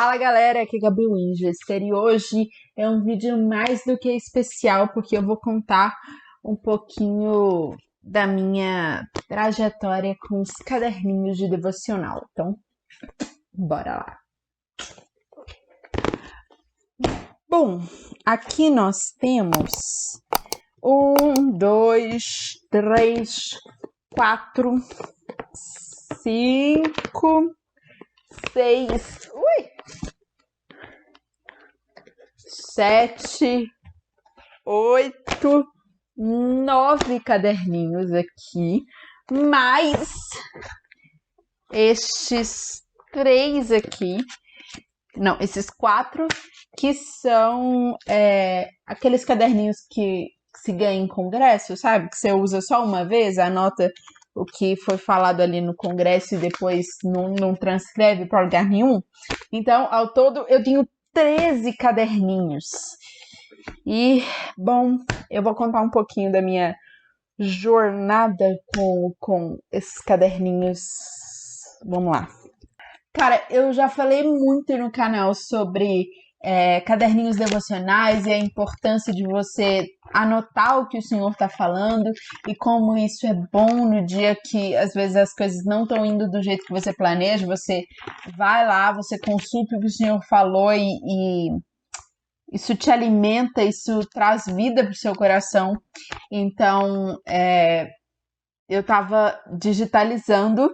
Fala galera, aqui é Gabi Winchester e hoje é um vídeo mais do que especial porque eu vou contar um pouquinho da minha trajetória com os caderninhos de devocional. Então, bora lá. Bom, aqui nós temos 1, 2, 3, 4, 5, 6, 7, 8, 9 caderninhos aqui, mais estes 3 aqui, não, esses 4 que são aqueles caderninhos que se ganha em congresso, sabe? Que você usa só uma vez, anota o que foi falado ali no congresso e depois não transcreve para lugar nenhum. Então, ao todo, eu tenho 13 caderninhos. E, bom, eu vou contar um pouquinho da minha jornada com esses caderninhos. Vamos lá. Cara, eu já falei muito no canal sobre caderninhos devocionais e a importância de você anotar o que o Senhor está falando e como isso é bom no dia que às vezes as coisas não estão indo do jeito que você planeja. Você vai lá, você consulta o que o Senhor falou e isso te alimenta, isso traz vida para o seu coração. Então, eu estava digitalizando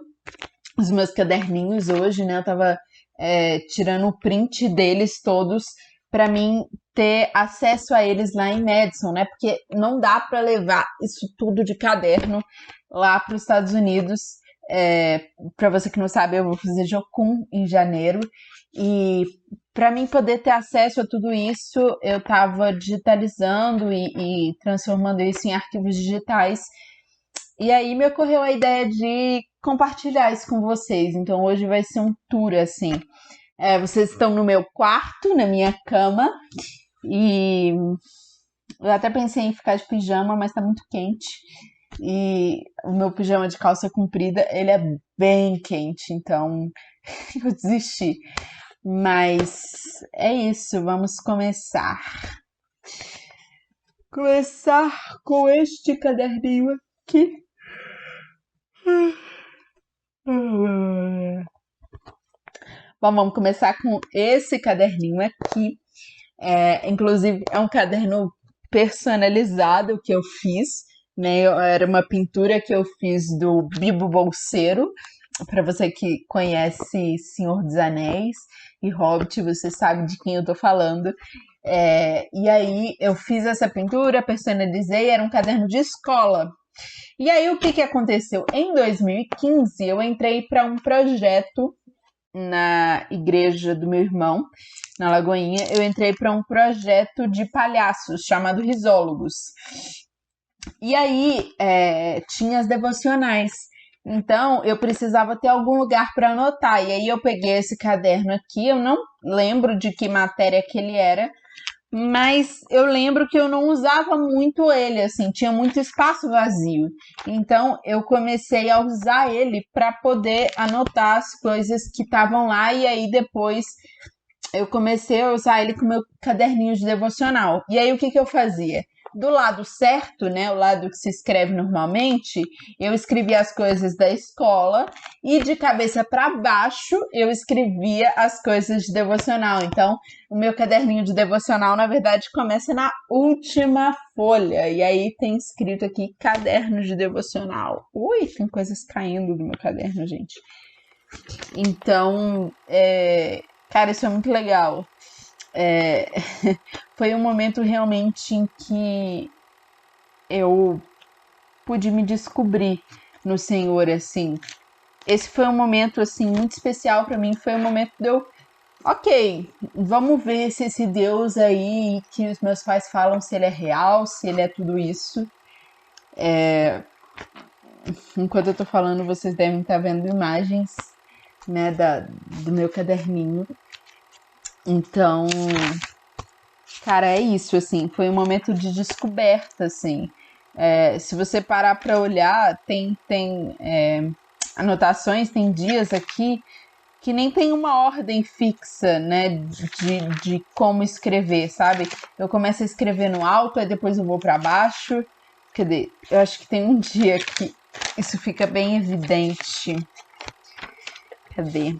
os meus caderninhos hoje, né? Eu tava tirando o print deles todos para mim ter acesso a eles lá em Madison, né? Porque não dá para levar isso tudo de caderno lá para os Estados Unidos. Para você que não sabe, eu vou fazer Jocum em janeiro e para mim poder ter acesso a tudo isso, eu tava digitalizando e transformando isso em arquivos digitais. E aí me ocorreu a ideia de compartilhar isso com vocês. Então hoje vai ser um tour, assim. Vocês estão no meu quarto, na minha cama. E eu até pensei em ficar de pijama, mas tá muito quente. E o meu pijama de calça comprida, ele é bem quente. Então eu desisti. Mas é isso, vamos começar. Começar com este caderninho aqui. Bom, vamos começar com esse caderninho aqui. Inclusive, é um caderno personalizado que eu fiz, né? Era uma pintura que eu fiz do Bilbo Bolseiro. Para você que conhece Senhor dos Anéis e Hobbit, você sabe de quem eu tô falando. E aí, eu fiz essa pintura, personalizei, era um caderno de escola. E aí, o que aconteceu? Em 2015, eu entrei para um projeto na igreja do meu irmão, na Lagoinha. Eu entrei para um projeto de palhaços chamado Risólogos. E aí, tinha as devocionais. Então, eu precisava ter algum lugar para anotar. E aí, eu peguei esse caderno aqui. Eu não lembro de que matéria que ele era, mas eu lembro que eu não usava muito ele, assim, tinha muito espaço vazio. Então eu comecei a usar ele para poder anotar as coisas que estavam lá e aí depois eu comecei a usar ele com meu caderninho de devocional. E aí o que eu fazia? Do lado certo, né, o lado que se escreve normalmente, eu escrevia as coisas da escola e de cabeça para baixo eu escrevia as coisas de devocional. Então, o meu caderninho de devocional, na verdade, começa na última folha. E aí tem escrito aqui caderno de devocional. Ui, tem coisas caindo do meu caderno, gente. Então, cara, isso é muito legal. Foi um momento realmente em que eu pude me descobrir no Senhor, assim. Esse foi um momento, assim, muito especial para mim. Foi um momento de eu, ok, vamos ver se esse Deus aí que os meus pais falam, se ele é real, se ele é tudo isso. Enquanto eu tô falando, vocês devem estar vendo imagens, né, do meu caderninho. Então, cara, é isso, assim, foi um momento de descoberta, assim. Se você parar para olhar, tem anotações, tem dias aqui que nem tem uma ordem fixa, né, de como escrever, sabe? Eu começo a escrever no alto, aí depois eu vou para baixo. Cadê? Eu acho que tem um dia que isso fica bem evidente. Cadê?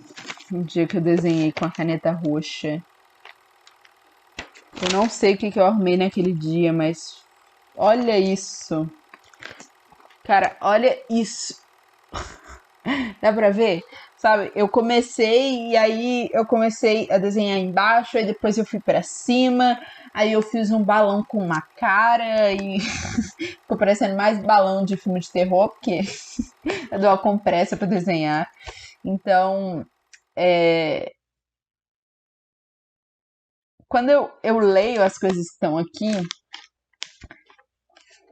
Um dia que eu desenhei com a caneta roxa. Eu não sei o que eu arrumei naquele dia, mas olha isso. Cara, olha isso. Dá pra ver? Sabe, eu comecei e aí eu comecei a desenhar embaixo, aí depois eu fui pra cima, aí eu fiz um balão com uma cara e ficou parecendo mais balão de filme de terror, porque eu dou uma compressa pra desenhar. Então, quando eu leio as coisas que estão aqui,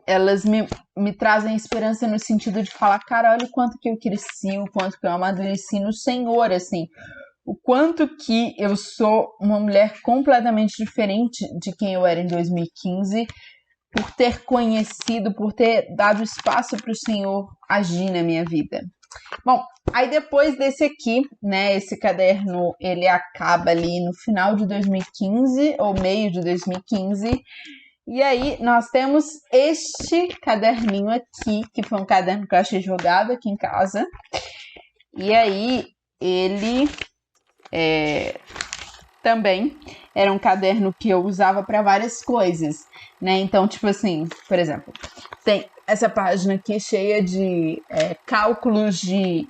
elas me trazem esperança no sentido de falar, cara, olha o quanto que eu cresci, o quanto que eu amadureci no Senhor, assim. O quanto que eu sou uma mulher completamente diferente de quem eu era em 2015, por ter conhecido, por ter dado espaço para o Senhor agir na minha vida. Bom, aí depois desse aqui, né, esse caderno, ele acaba ali no final de 2015, ou meio de 2015, e aí nós temos este caderninho aqui, que foi um caderno que eu achei jogado aqui em casa, e aí ele também era um caderno que eu usava para várias coisas, né? Então, tipo assim, por exemplo, tem essa página aqui cheia de cálculos de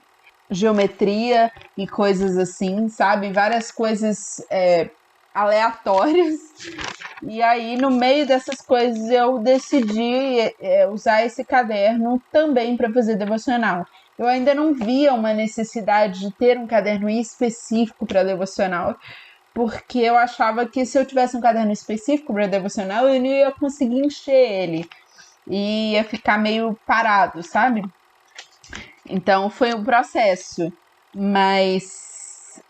geometria e coisas assim, sabe? Várias coisas aleatórias. E aí, no meio dessas coisas, eu decidi usar esse caderno também para fazer devocional. Eu ainda não via uma necessidade de ter um caderno específico para devocional, porque eu achava que se eu tivesse um caderno específico para devocional, eu não ia conseguir encher ele. E ia ficar meio parado, sabe? Então foi um processo. Mas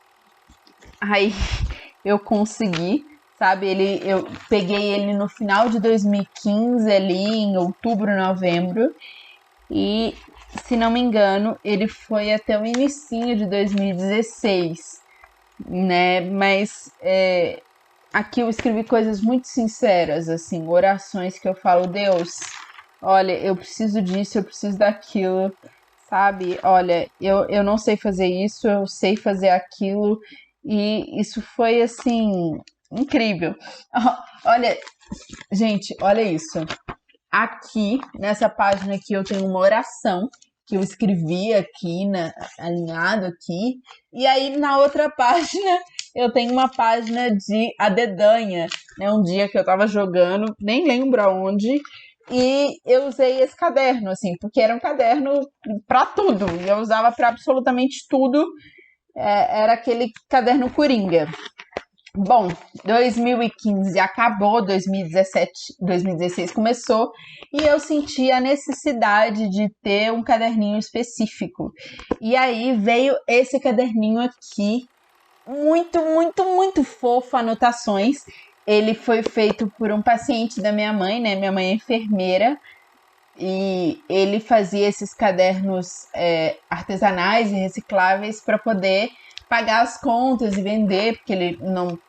aí eu consegui, sabe? Eu peguei ele no final de 2015, ali em outubro, novembro. E, se não me engano, ele foi até o inicinho de 2016, né? Mas aqui eu escrevi coisas muito sinceras, assim, orações que eu falo, Deus, olha, eu preciso disso, eu preciso daquilo, sabe? Olha, eu não sei fazer isso, eu sei fazer aquilo, e isso foi, assim, incrível. Olha, gente, olha isso. Aqui, nessa página aqui, eu tenho uma oração que eu escrevi aqui, alinhado aqui. E aí, na outra página, eu tenho uma página de a dedanha, né? Um dia que eu tava jogando, nem lembro aonde, e eu usei esse caderno, assim, porque era um caderno pra tudo. E eu usava pra absolutamente tudo. Era aquele caderno coringa. Bom, 2015 acabou, 2017, 2016 começou e eu senti a necessidade de ter um caderninho específico. E aí veio esse caderninho aqui, muito, muito, muito fofo, anotações. Ele foi feito por um paciente da minha mãe, né? Minha mãe é enfermeira e ele fazia esses cadernos artesanais e recicláveis para poder pagar as contas e vender, porque ele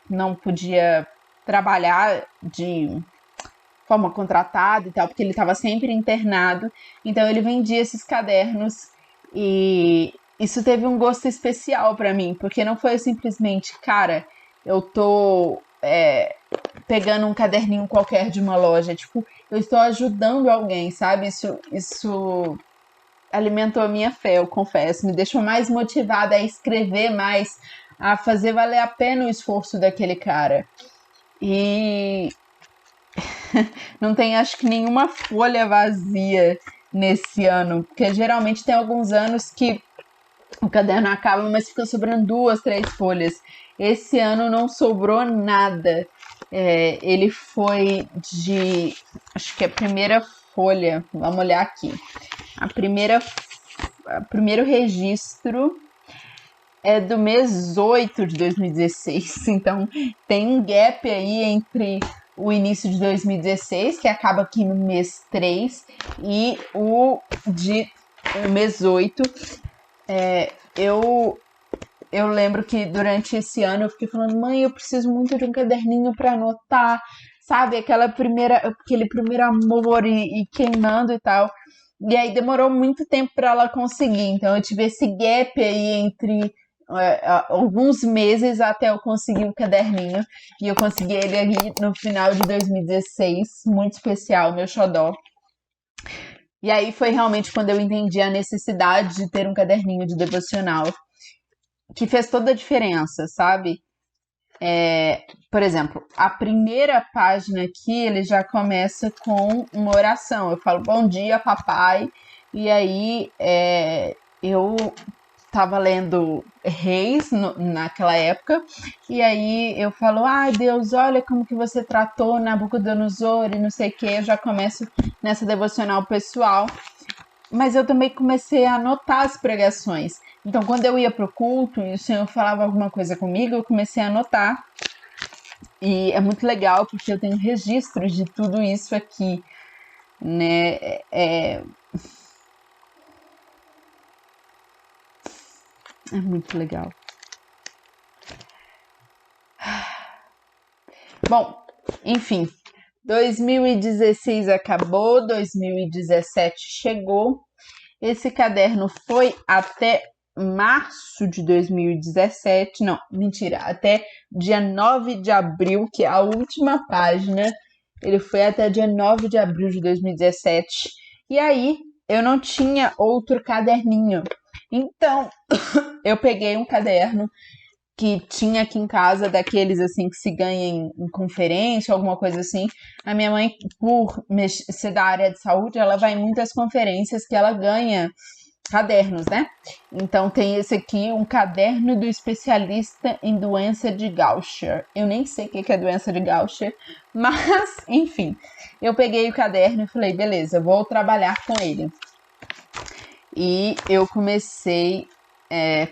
não podia trabalhar de forma contratada e tal, porque ele estava sempre internado. Então ele vendia esses cadernos e isso teve um gosto especial para mim, porque não foi simplesmente, cara, eu tô pegando um caderninho qualquer de uma loja, tipo, eu estou ajudando alguém, sabe? Isso alimentou a minha fé, eu confesso, me deixou mais motivada a escrever mais, a fazer valer a pena o esforço daquele cara. E não tem, acho que, nenhuma folha vazia nesse ano, porque geralmente tem alguns anos que o caderno acaba, mas fica sobrando 2, 3 folhas. Esse ano não sobrou nada. Ele foi de, acho que a primeira folha, vamos olhar aqui. O primeiro registro é do mês 8 de 2016, então tem um gap aí entre o início de 2016, que acaba aqui no mês 3, e o mês 8. Eu eu lembro que durante esse ano eu fiquei falando, mãe, eu preciso muito de um caderninho para anotar, sabe? Aquele primeiro amor e queimando e tal. E aí demorou muito tempo para ela conseguir. Então eu tive esse gap aí entre alguns meses até eu conseguir o caderninho. E eu consegui ele ali no final de 2016, muito especial, meu xodó. E aí foi realmente quando eu entendi a necessidade de ter um caderninho de devocional, que fez toda a diferença, sabe? Por exemplo, a primeira página aqui, ele já começa com uma oração. Eu falo, bom dia, papai. E aí, eu tava lendo Reis naquela época, e aí eu falo, ai Deus, olha como que você tratou Nabucodonosor e não sei o que, eu já começo nessa devocional pessoal, mas eu também comecei a anotar as pregações. Então, quando eu ia pro culto e o Senhor falava alguma coisa comigo, eu comecei a anotar. E é muito legal porque eu tenho registros de tudo isso aqui, né? É muito legal. Bom, enfim, 2016 acabou, 2017 chegou. Esse caderno foi até março de 2017, não, mentira, até dia 9 de abril, que é a última página. Ele foi até dia 9 de abril de 2017. E aí, eu não tinha outro caderninho. Então, eu peguei um caderno que tinha aqui em casa, daqueles assim que se ganha em conferência, alguma coisa assim. A minha mãe, por ser da área de saúde, ela vai em muitas conferências que ela ganha cadernos, né? Então tem esse aqui, um caderno do especialista em doença de Gaucher. Eu nem sei o que é doença de Gaucher, mas, enfim, eu peguei o caderno e falei, beleza, vou trabalhar com ele. E eu comecei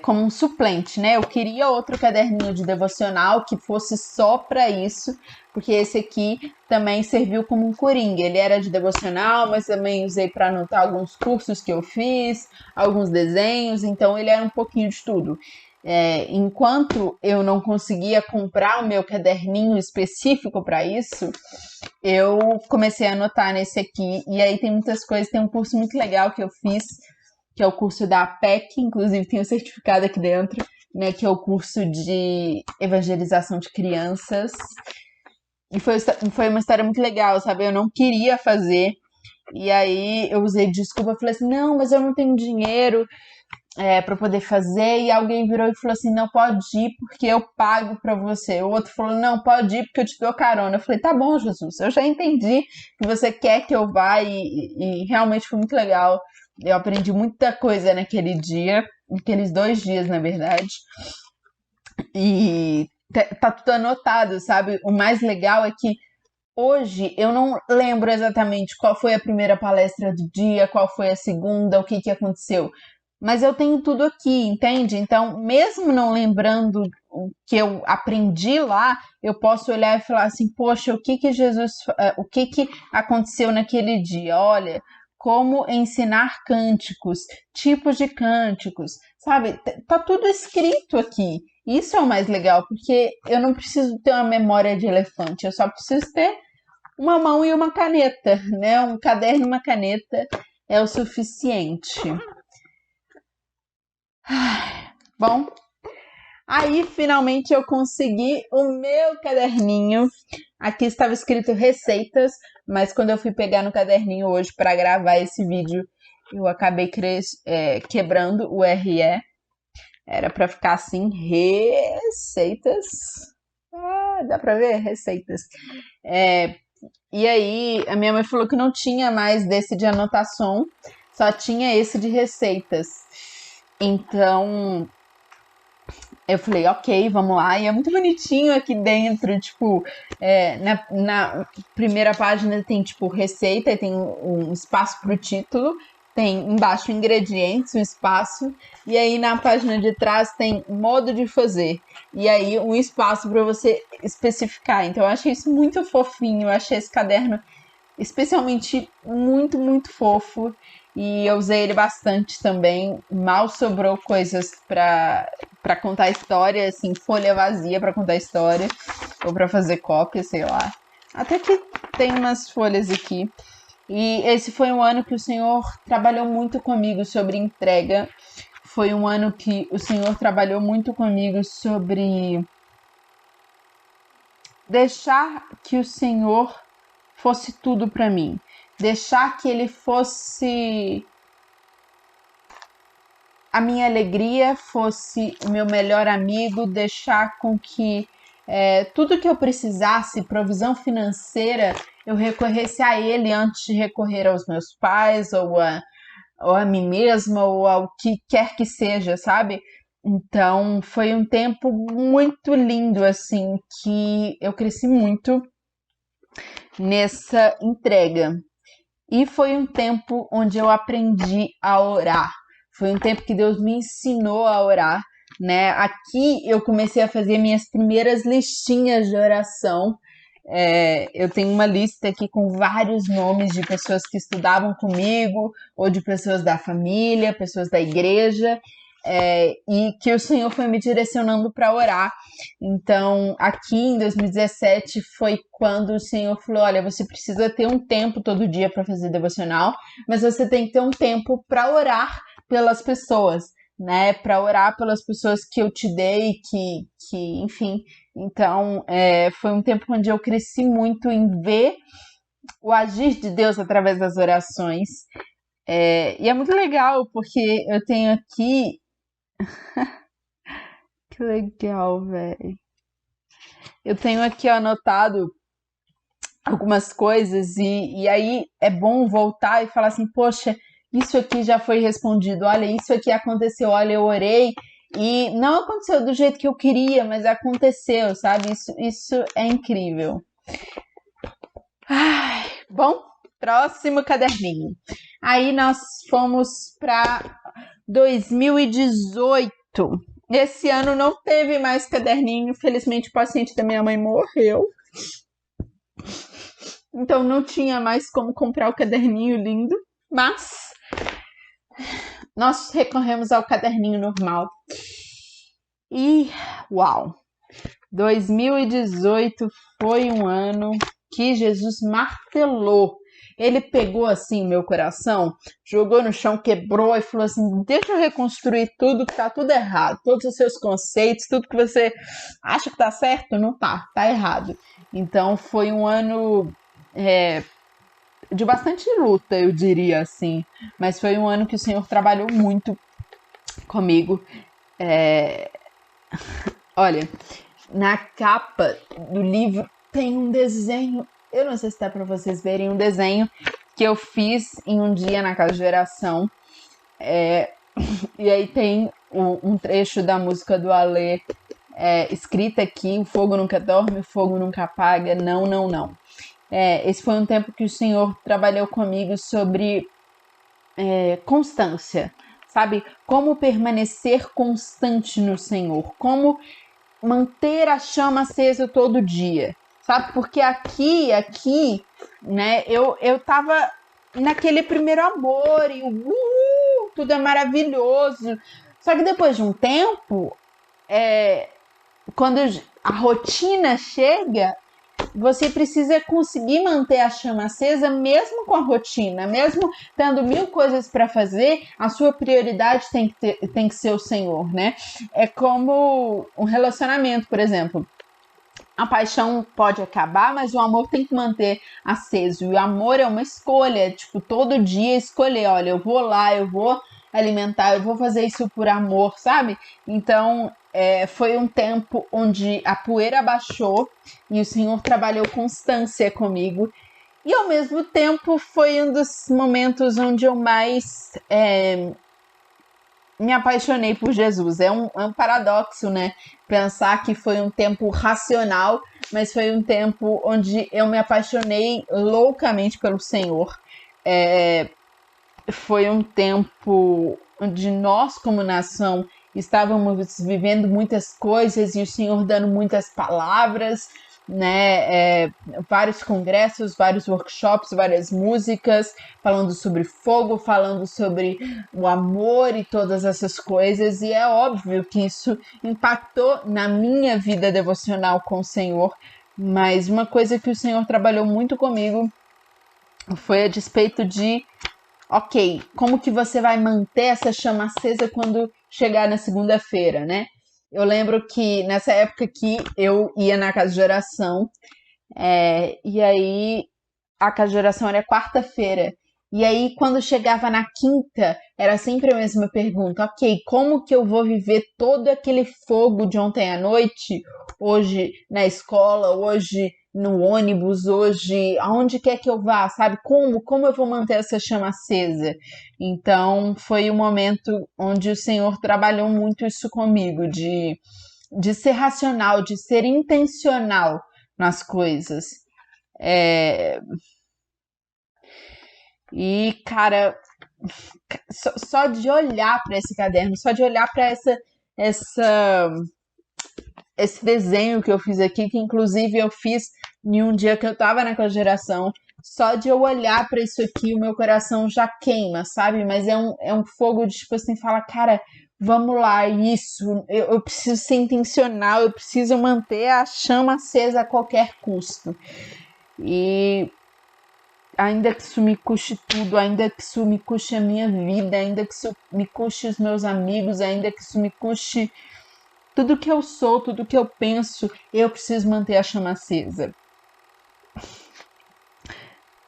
como um suplente, né? Eu queria outro caderninho de devocional que fosse só para isso, porque esse aqui também serviu como um coringa. Ele era de devocional, mas também usei para anotar alguns cursos que eu fiz, alguns desenhos, então ele era um pouquinho de tudo. Enquanto eu não conseguia comprar o meu caderninho específico para isso, eu comecei a anotar nesse aqui, e aí tem muitas coisas, tem um curso muito legal que eu fiz, que é o curso da APEC, inclusive tem o certificado aqui dentro, né, que é o curso de evangelização de crianças. E foi uma história muito legal, sabe? Eu não queria fazer, e aí eu usei desculpa, falei assim, não, mas eu não tenho dinheiro para poder fazer, e alguém virou e falou assim, não, pode ir porque eu pago para você. O outro falou, não, pode ir porque eu te dou carona. Eu falei, tá bom, Jesus, eu já entendi que você quer que eu vá, e realmente foi muito legal. Eu aprendi muita coisa naquele dia, naqueles 2 dias, na verdade. E tá tudo anotado, sabe? O mais legal é que hoje eu não lembro exatamente qual foi a primeira palestra do dia, qual foi a segunda, o que aconteceu. Mas eu tenho tudo aqui, entende? Então, mesmo não lembrando o que eu aprendi lá, eu posso olhar e falar assim, poxa, o que aconteceu naquele dia? Olha, como ensinar cânticos, tipos de cânticos, sabe? Tá tudo escrito aqui. Isso é o mais legal, porque eu não preciso ter uma memória de elefante, eu só preciso ter uma mão e uma caneta, né? Um caderno e uma caneta é o suficiente. Bom, aí finalmente eu consegui o meu caderninho. Aqui estava escrito receitas, mas quando eu fui pegar no caderninho hoje para gravar esse vídeo, eu acabei quebrando o RE. Era para ficar assim, receitas. Dá para ver? Receitas. E aí, a minha mãe falou que não tinha mais desse de anotação, só tinha esse de receitas. Então, eu falei, ok, vamos lá. E é muito bonitinho aqui dentro, tipo, na primeira página tem, tipo, receita, e tem um espaço pro título, tem embaixo ingredientes, um espaço, e aí na página de trás tem modo de fazer, e aí um espaço para você especificar. Então eu achei isso muito fofinho, eu achei esse caderno especialmente muito, muito fofo. E eu usei ele bastante também. Mal sobrou coisas para contar história, assim, folha vazia para contar história. Ou para fazer cópia, sei lá. Até que tem umas folhas aqui. E esse foi um ano que o Senhor trabalhou muito comigo sobre entrega. Foi um ano que o Senhor trabalhou muito comigo sobre deixar que o Senhor fosse tudo para mim. Deixar que Ele fosse a minha alegria, fosse o meu melhor amigo, deixar com que tudo que eu precisasse, provisão financeira, eu recorresse a Ele antes de recorrer aos meus pais ou a mim mesma ou ao que quer que seja, sabe? Então foi um tempo muito lindo, assim, que eu cresci muito nessa entrega. E foi um tempo onde eu aprendi a orar. Foi um tempo que Deus me ensinou a orar, né? Aqui eu comecei a fazer minhas primeiras listinhas de oração. Eu tenho uma lista aqui com vários nomes de pessoas que estudavam comigo, ou de pessoas da família, pessoas da igreja, e que o Senhor foi me direcionando para orar. Então, aqui em 2017 foi quando o Senhor falou: olha, você precisa ter um tempo todo dia para fazer devocional, mas você tem que ter um tempo para orar pelas pessoas, né? Para orar pelas pessoas que eu te dei, que enfim. Então, foi um tempo onde eu cresci muito em ver o agir de Deus através das orações. E é muito legal, porque eu tenho aqui. Que legal, velho. Eu tenho aqui anotado algumas coisas e aí é bom voltar e falar assim, poxa, isso aqui já foi respondido, olha, isso aqui aconteceu, olha, eu orei e não aconteceu do jeito que eu queria, mas aconteceu, sabe? Isso é incrível. Ai, bom, próximo caderninho. Aí nós fomos para 2018. Esse ano não teve mais caderninho, felizmente o paciente da minha mãe morreu. Então não tinha mais como comprar o caderninho lindo, mas nós recorremos ao caderninho normal. E uau! 2018 foi um ano que Jesus martelou. Ele pegou assim o meu coração, jogou no chão, quebrou e falou assim, deixa eu reconstruir tudo que tá tudo errado, todos os seus conceitos, tudo que você acha que tá certo, não tá errado. Então foi um ano de bastante luta, eu diria assim, mas foi um ano que o Senhor trabalhou muito comigo. Olha, na capa do livro tem um desenho, eu não sei se dá para vocês verem, um desenho que eu fiz em um dia na casa de oração. E aí tem um trecho da música do Alê escrita aqui, o fogo nunca dorme, o fogo nunca apaga, não, não, não. Esse foi um tempo que o Senhor trabalhou comigo sobre constância, sabe? Como permanecer constante no Senhor, como manter a chama acesa todo dia, sabe? Porque aqui, né, eu tava naquele primeiro amor e tudo é maravilhoso. Só que depois de um tempo, quando a rotina chega, você precisa conseguir manter a chama acesa mesmo com a rotina, mesmo tendo 1000 coisas para fazer, a sua prioridade tem que ser o Senhor, né? É como um relacionamento, por exemplo. A paixão pode acabar, mas o amor tem que manter aceso. E o amor é uma escolha, tipo, todo dia escolher, olha, eu vou lá, eu vou alimentar, eu vou fazer isso por amor, sabe? Então, foi um tempo onde a poeira baixou e o Senhor trabalhou constância comigo. E, ao mesmo tempo, foi um dos momentos onde eu mais me apaixonei por Jesus. É um paradoxo, né? Pensar que foi um tempo racional, mas foi um tempo onde eu me apaixonei loucamente pelo Senhor. Foi um tempo onde nós, como nação, estávamos vivendo muitas coisas e o Senhor dando muitas palavras, né? Vários congressos, vários workshops, várias músicas, falando sobre fogo, falando sobre o amor e todas essas coisas. E é óbvio que isso impactou na minha vida devocional com o Senhor. Mas uma coisa que o Senhor trabalhou muito comigo foi a despeito de, ok, como que você vai manter essa chama acesa quando chegar na segunda-feira, né? Eu lembro que nessa época que eu ia na casa de oração, e aí a casa de oração era quarta-feira. E aí, quando chegava na quinta, era sempre a mesma pergunta. Ok, como que eu vou viver todo aquele fogo de ontem à noite, hoje na escola, hoje no ônibus, hoje aonde quer que eu vá, sabe? Como eu vou manter essa chama acesa? Então, foi um momento onde o Senhor trabalhou muito isso comigo, de ser racional, de ser intencional nas coisas. E, cara, só de olhar para esse caderno, só de olhar para essa, esse desenho que eu fiz aqui, que inclusive eu fiz em um dia que eu tava naquela geração, só de eu olhar para isso aqui, o meu coração já queima, sabe? Mas é um fogo de, tipo assim, fala, cara, vamos lá, isso, eu preciso ser intencional, eu preciso manter a chama acesa a qualquer custo. E ainda que isso me custe tudo, ainda que isso me custe a minha vida, ainda que isso me custe os meus amigos, ainda que isso me custe tudo que eu sou, tudo que eu penso, eu preciso manter a chama acesa.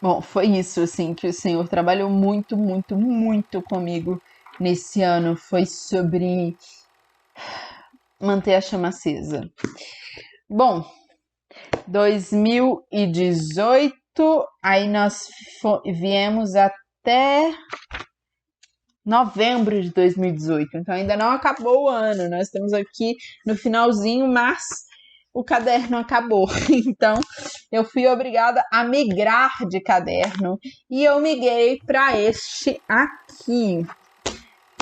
Bom, foi isso, assim, que o Senhor trabalhou muito, muito, muito comigo nesse ano. Foi sobre manter a chama acesa. Bom, 2018, aí nós viemos até novembro de 2018, então ainda não acabou o ano, nós estamos aqui no finalzinho, mas o caderno acabou, então eu fui obrigada a migrar de caderno e eu migrei para este aqui,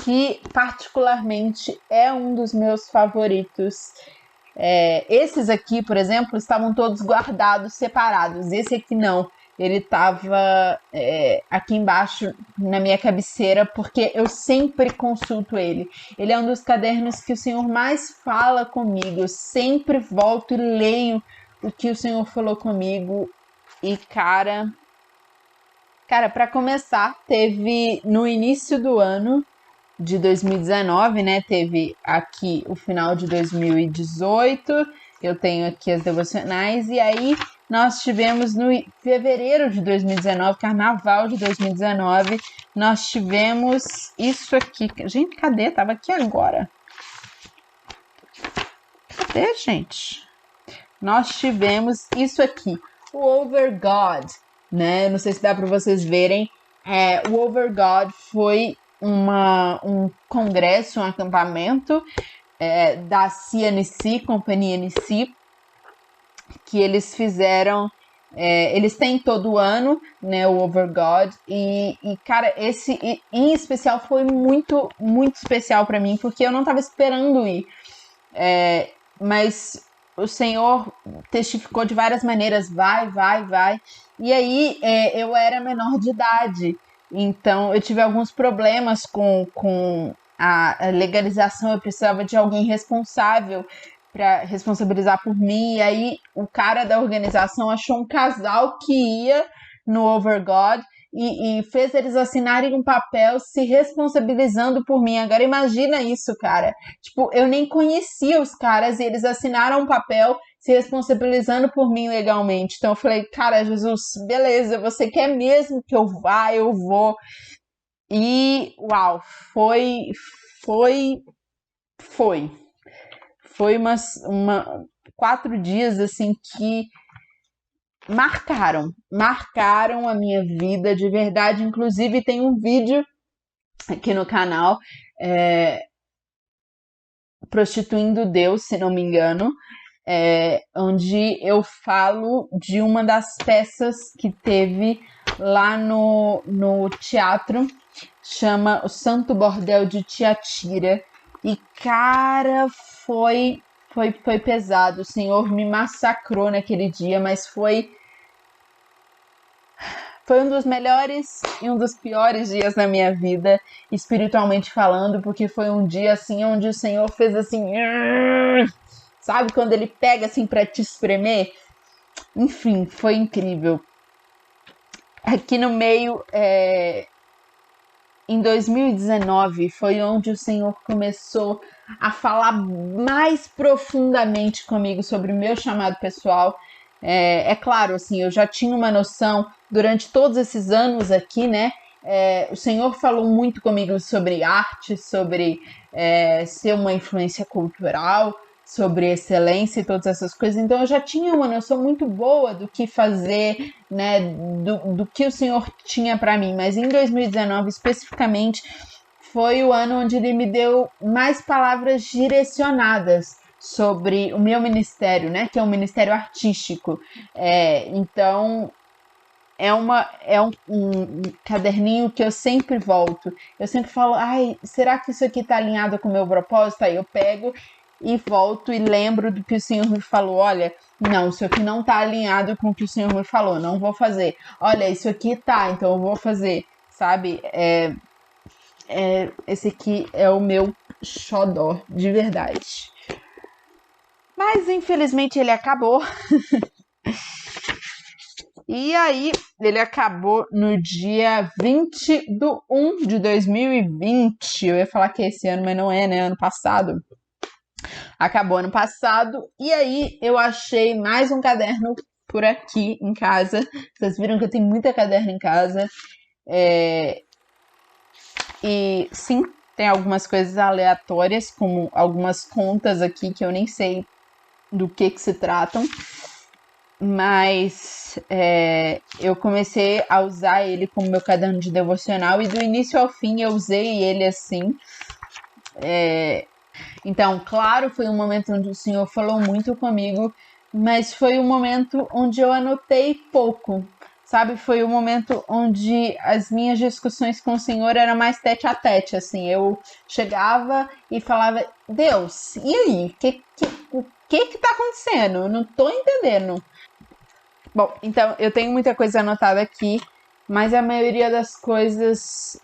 que particularmente é um dos meus favoritos. Esses aqui, por exemplo, estavam todos guardados, separados. Esse aqui não. Ele estava aqui embaixo na minha cabeceira, porque eu sempre consulto ele. Ele é um dos cadernos que o Senhor mais fala comigo. Eu sempre volto e leio o que o Senhor falou comigo. E, cara, para começar, teve no início do ano de 2019, né? Teve aqui o final de 2018, eu tenho aqui as devocionais, e aí nós tivemos no fevereiro de 2019, carnaval de 2019, nós tivemos isso aqui. Gente, cadê? Tava aqui agora. Cadê, gente? Nós tivemos isso aqui, o Over God, né? Não sei se dá para vocês verem. O Over God foi um congresso, um acampamento da CNC, Companhia NC, que eles fizeram. Eles têm todo ano, né, o Over God, e cara, esse em especial foi muito, muito especial para mim, porque eu não estava esperando ir. Mas o Senhor testificou de várias maneiras, vai. E aí eu era menor de idade, então eu tive alguns problemas com a legalização, eu precisava de alguém responsável para responsabilizar por mim, e aí o cara da organização achou um casal que ia no Over God e fez eles assinarem um papel se responsabilizando por mim. Agora imagina isso, cara. Tipo, eu nem conhecia os caras e eles assinaram um papel se responsabilizando por mim legalmente. Então eu falei, cara, Jesus, beleza, você quer mesmo que eu vá, eu vou. E, uau, foi uma 4 dias, assim, que marcaram a minha vida de verdade. Inclusive tem um vídeo aqui no canal, Prostituindo Deus, se não me engano, onde eu falo de uma das peças que teve lá no teatro, chama O Santo Bordel de Tiatira, e cara, foi foi pesado. O Senhor me massacrou naquele dia, mas foi um dos melhores e um dos piores dias da minha vida, espiritualmente falando, porque foi um dia assim onde o Senhor fez assim, sabe, quando ele pega assim pra te espremer? Enfim, foi incrível. Aqui no meio, em 2019, foi onde o Senhor começou a falar mais profundamente comigo sobre o meu chamado pessoal. É claro, assim, eu já tinha uma noção durante todos esses anos aqui, né? O Senhor falou muito comigo sobre arte, sobre ser uma influência cultural, sobre excelência e todas essas coisas. Então eu já tinha uma noção muito boa do que fazer, né, do que o Senhor tinha para mim. Mas em 2019, especificamente, foi o ano onde ele me deu mais palavras direcionadas sobre o meu ministério, né, que é um ministério artístico. Então é um caderninho que eu sempre volto. Eu sempre falo, ai, será que isso aqui tá alinhado com o meu propósito? Aí eu pego e volto e lembro do que o Senhor me falou. Olha, não, isso aqui não tá alinhado com o que o Senhor me falou, não vou fazer. Olha, isso aqui tá, então eu vou fazer, sabe? Esse aqui é o meu xodó, de verdade. Mas, infelizmente, ele acabou. E aí, ele acabou no dia 20/1 de 2020. Eu ia falar que é esse ano, mas não é, né? Ano passado. Acabou ano passado. E aí, eu achei mais um caderno por aqui em casa. Vocês viram que eu tenho muita caderno em casa. E sim, tem algumas coisas aleatórias, como algumas contas aqui que eu nem sei do que se tratam. Mas eu comecei a usar ele como meu caderno de devocional e do início ao fim eu usei ele assim. Então, claro, foi um momento onde o Senhor falou muito comigo, mas foi um momento onde eu anotei pouco, sabe? Foi um momento onde as minhas discussões com o Senhor eram mais tete a tete, assim. Eu chegava e falava, Deus, e aí? O que tá acontecendo? Eu não tô entendendo. Bom, então eu tenho muita coisa anotada aqui, mas a maioria das coisas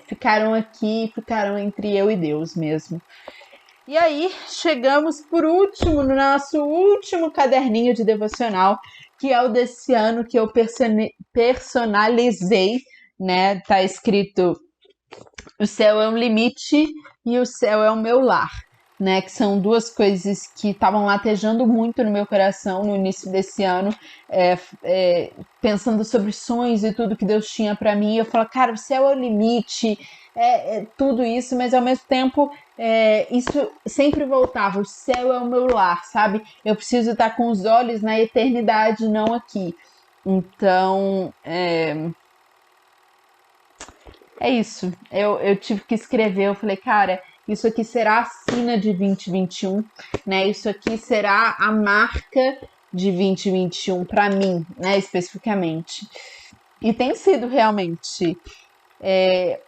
ficaram aqui, ficaram entre eu e Deus mesmo. E aí, chegamos por último, no nosso último caderninho de devocional, que é o desse ano que eu personalizei, né? Tá escrito: o céu é um limite e o céu é o meu lar. Né, que são duas coisas que estavam latejando muito no meu coração no início desse ano, pensando sobre sonhos e tudo que Deus tinha para mim. Eu falo, cara, o céu é o limite, tudo isso, mas ao mesmo tempo isso sempre voltava. O céu é o meu lar, sabe? Eu preciso estar com os olhos na eternidade, não aqui. Então, é isso. Eu tive que escrever. Eu falei, cara, isso aqui será a sina de 2021, né? Isso aqui será a marca de 2021 para mim, né? Especificamente. E tem sido realmente.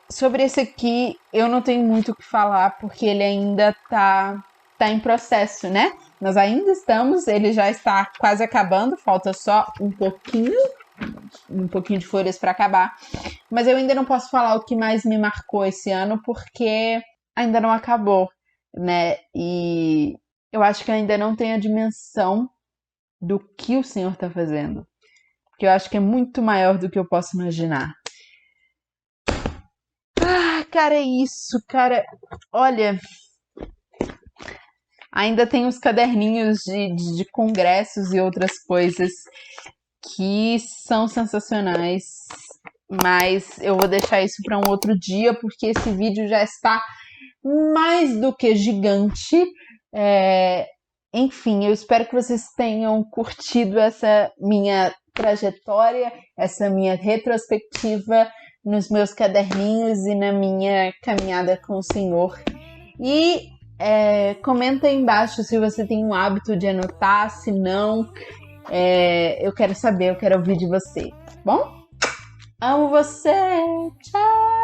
Sobre esse aqui, eu não tenho muito o que falar, porque ele ainda tá em processo, né? Nós ainda estamos, ele já está quase acabando, falta só um pouquinho de folhas para acabar. Mas eu ainda não posso falar o que mais me marcou esse ano, porque ainda não acabou, né? E eu acho que eu ainda não tenho a dimensão do que o Senhor está fazendo. Que eu acho que é muito maior do que eu posso imaginar. Ah, cara, é isso, cara. Olha, ainda tem os caderninhos de congressos e outras coisas que são sensacionais, mas eu vou deixar isso para um outro dia, porque esse vídeo já está mais do que gigante. Enfim, eu espero que vocês tenham curtido essa minha trajetória, essa minha retrospectiva nos meus caderninhos e na minha caminhada com o Senhor. E comenta aí embaixo se você tem um hábito de anotar, se não. Eu quero saber, eu quero ouvir de você, tá bom? Amo você! Tchau!